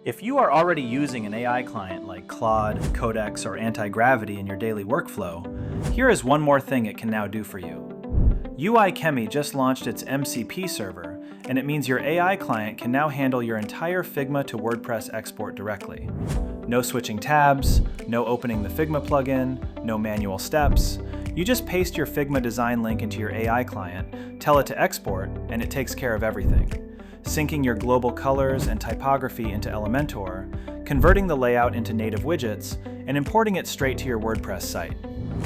If you are already using an AI client like Claude, Codex, or Anti-Gravity in your daily workflow, here is one more thing it can now do for you. UiChemy just launched its MCP server, and it means your AI client can now handle your entire Figma to WordPress export directly. No switching tabs, no opening the Figma plugin, no manual steps. You just paste your Figma design link into your AI client, tell it to export, and it takes care of everything. Syncing your global colors and typography into Elementor, converting the layout into native widgets, and importing it straight to your WordPress site.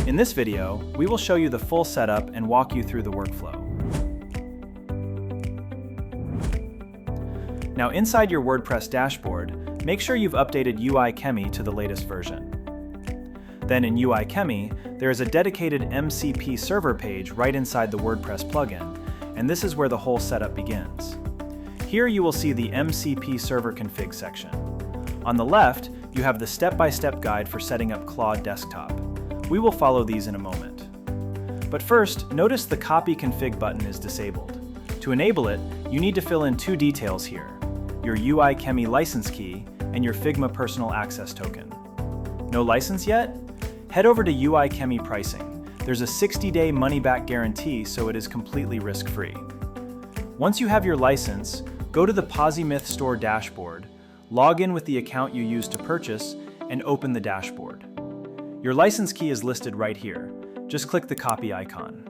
In this video, we will show you the full setup and walk you through the workflow. Now inside your WordPress dashboard, make sure you've updated UiChemy to the latest version. Then in UiChemy, there is a dedicated MCP server page right inside the WordPress plugin, and this is where the whole setup begins. Here you will see the MCP server config section. On the left, you have the step-by-step guide for setting up Claude Desktop. We will follow these in a moment. But first, notice the Copy Config button is disabled. To enable it, you need to fill in two details here: your UiChemy license key and your Figma Personal Access Token. No license yet? Head over to UiChemy Pricing. There's a 60-day money-back guarantee, so it is completely risk-free. Once you have your license, go to the Posymyth Store dashboard, log in with the account you used to purchase, and open the dashboard. Your license key is listed right here. Just click the copy icon.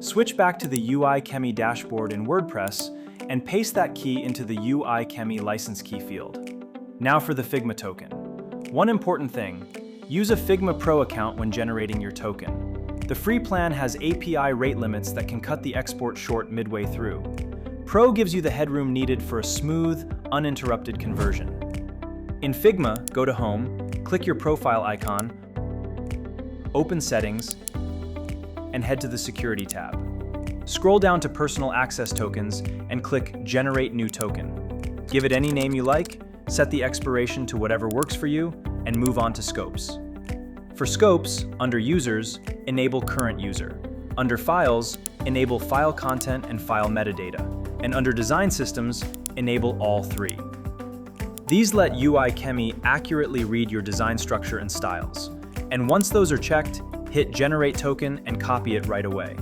Switch back to the UiChemy dashboard in WordPress and paste that key into the UiChemy license key field. Now for the Figma token. One important thing, use a Figma Pro account when generating your token. The free plan has API rate limits that can cut the export short midway through. Pro gives you the headroom needed for a smooth, uninterrupted conversion. In Figma, go to Home, click your profile icon, open Settings, and head to the Security tab. Scroll down to Personal Access Tokens and click Generate New Token. Give it any name you like, set the expiration to whatever works for you, and move on to Scopes. For Scopes, under Users, enable Current User. Under Files, enable File Content and File Metadata. And under Design Systems, enable all three. These let UiChemy accurately read your design structure and styles. And once those are checked, hit Generate Token and copy it right away.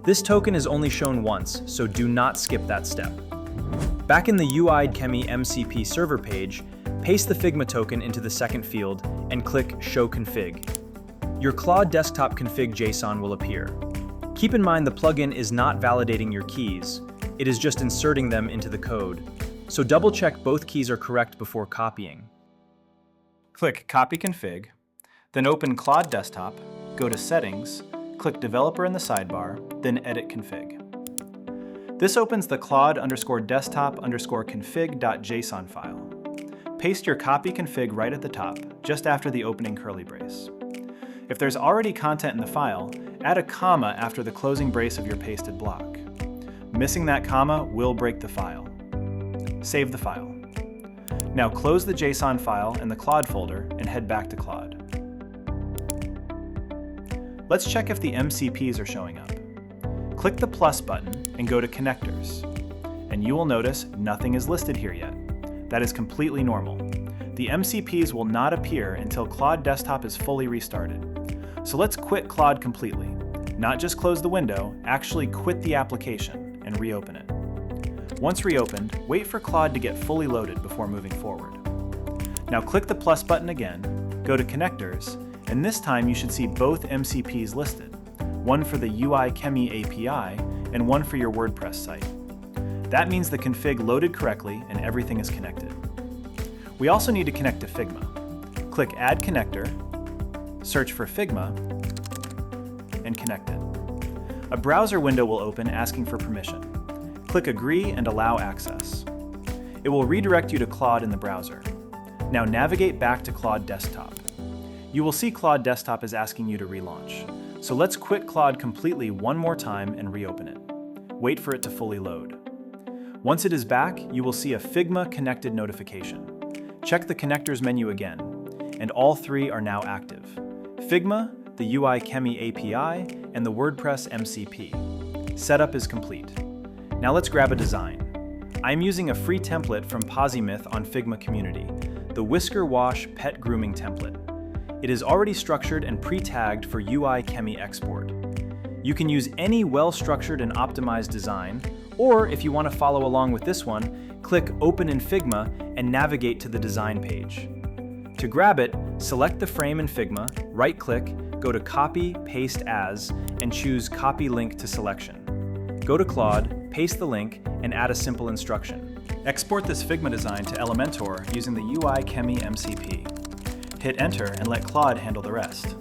This token is only shown once, so do not skip that step. Back in the UiChemy MCP server page, paste the Figma token into the second field and click Show Config. Your Claude Desktop config JSON will appear. Keep in mind the plugin is not validating your keys, it is just inserting them into the code. So double check both keys are correct before copying. Click Copy Config, then open Claude Desktop, go to Settings, click Developer in the sidebar, then Edit Config. This opens the Claude_desktop_config.json file. Paste your copy config right at the top, just after the opening curly brace. If there's already content in the file, add a comma after the closing brace of your pasted block. Missing that comma will break the file. Save the file. Now close the JSON file in the Claude folder and head back to Claude. Let's check if the MCPs are showing up. Click the plus button and go to Connectors. And you will notice nothing is listed here yet. That is completely normal. The MCPs will not appear until Claude Desktop is fully restarted. So let's quit Claude completely. Not just close the window, actually quit the application and reopen it. Once reopened, wait for Claude to get fully loaded before moving forward. Now click the plus button again, go to Connectors, and this time you should see both MCPs listed, one for the UiChemy API and one for your WordPress site. That means the config loaded correctly and everything is connected. We also need to connect to Figma. Click Add Connector, search for Figma, and connect it. A browser window will open asking for permission. Click Agree and allow access. It will redirect you to Claude in the browser. Now navigate back to Claude Desktop. You will see Claude Desktop is asking you to relaunch. So let's quit Claude completely one more time and reopen it. Wait for it to fully load. Once it is back, you will see a Figma connected notification. Check the Connectors menu again, and all three are now active: Figma, the UiChemy API, and the WordPress MCP. Setup is complete. Now let's grab a design. I'm using a free template from Posymyth on Figma Community, the Whisker Wash Pet Grooming Template. It is already structured and pre-tagged for UiChemy export. You can use any well-structured and optimized design, or if you want to follow along with this one, click Open in Figma and navigate to the design page. To grab it, select the frame in Figma, right-click, go to Copy, Paste As, and choose Copy Link to Selection. Go to Claude, paste the link, and add a simple instruction. Export this Figma design to Elementor using the UiChemy MCP. Hit Enter and let Claude handle the rest.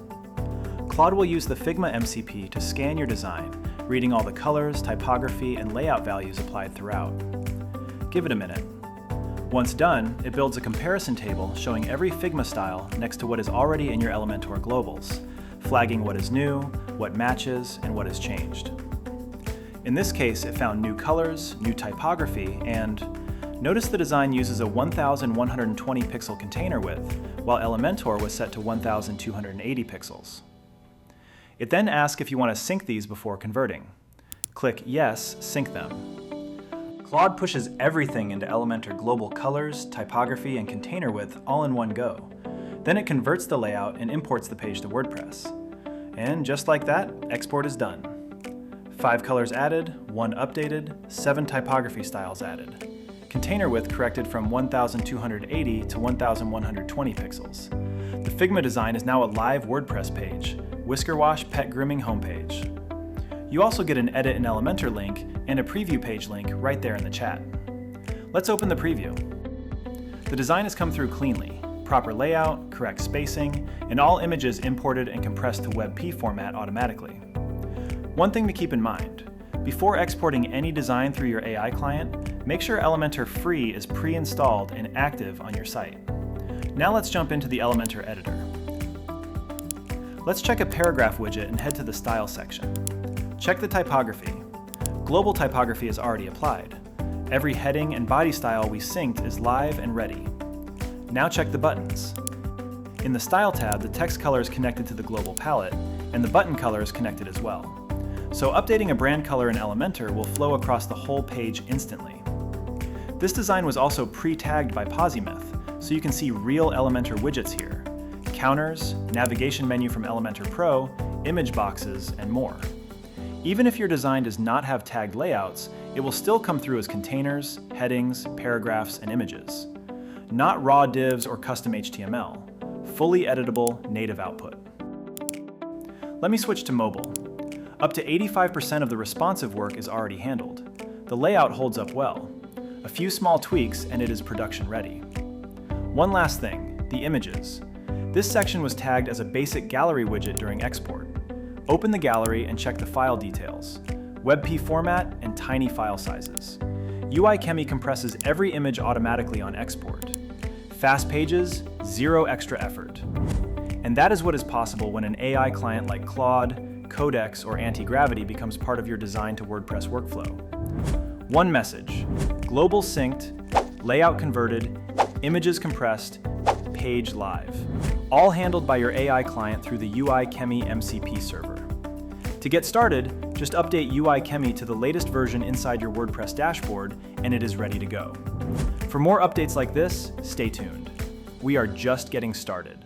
Claude will use the Figma MCP to scan your design, reading all the colors, typography, and layout values applied throughout. Give it a minute. Once done, it builds a comparison table showing every Figma style next to what is already in your Elementor globals, flagging what is new, what matches, and what has changed. In this case, it found new colors, new typography, and notice the design uses a 1120 pixel container width, while Elementor was set to 1280 pixels. It then asks if you want to sync these before converting. Click Yes, Sync them. Claude pushes everything into Elementor global colors, typography, and container width all in one go. Then it converts the layout and imports the page to WordPress. And just like that, export is done. 5 colors added, 1 updated, 7 typography styles added. Container width corrected from 1280 to 1120 pixels. The Figma design is now a live WordPress page, Whisker Wash Pet Grooming homepage. You also get an Edit in Elementor link and a preview page link right there in the chat. Let's open the preview. The design has come through cleanly, proper layout, correct spacing, and all images imported and compressed to WebP format automatically. One thing to keep in mind, before exporting any design through your AI client, make sure Elementor Free is pre-installed and active on your site. Now let's jump into the Elementor editor. Let's check a paragraph widget and head to the Style section. Check the typography. Global typography is already applied. Every heading and body style we synced is live and ready. Now check the buttons. In the Style tab, the text color is connected to the global palette, and the button color is connected as well. So updating a brand color in Elementor will flow across the whole page instantly. This design was also pre-tagged by Posymyth, so you can see real Elementor widgets here. Counters, navigation menu from Elementor Pro, image boxes, and more. Even if your design does not have tagged layouts, it will still come through as containers, headings, paragraphs, and images. Not raw divs or custom HTML, fully editable native output. Let me switch to mobile. Up to 85% of the responsive work is already handled. The layout holds up well. A few small tweaks and it is production ready. One last thing, the images. This section was tagged as a basic gallery widget during export. Open the gallery and check the file details, WebP format, and tiny file sizes. UiChemy compresses every image automatically on export. Fast pages, zero extra effort. And that is what is possible when an AI client like Claude, Codex, or Anti-Gravity becomes part of your design-to-WordPress workflow. One message, global synced, layout converted, images compressed, page live. All handled by your AI client through the UiChemy MCP Server. To get started, just update UiChemy to the latest version inside your WordPress dashboard, and it is ready to go. For more updates like this, stay tuned. We are just getting started.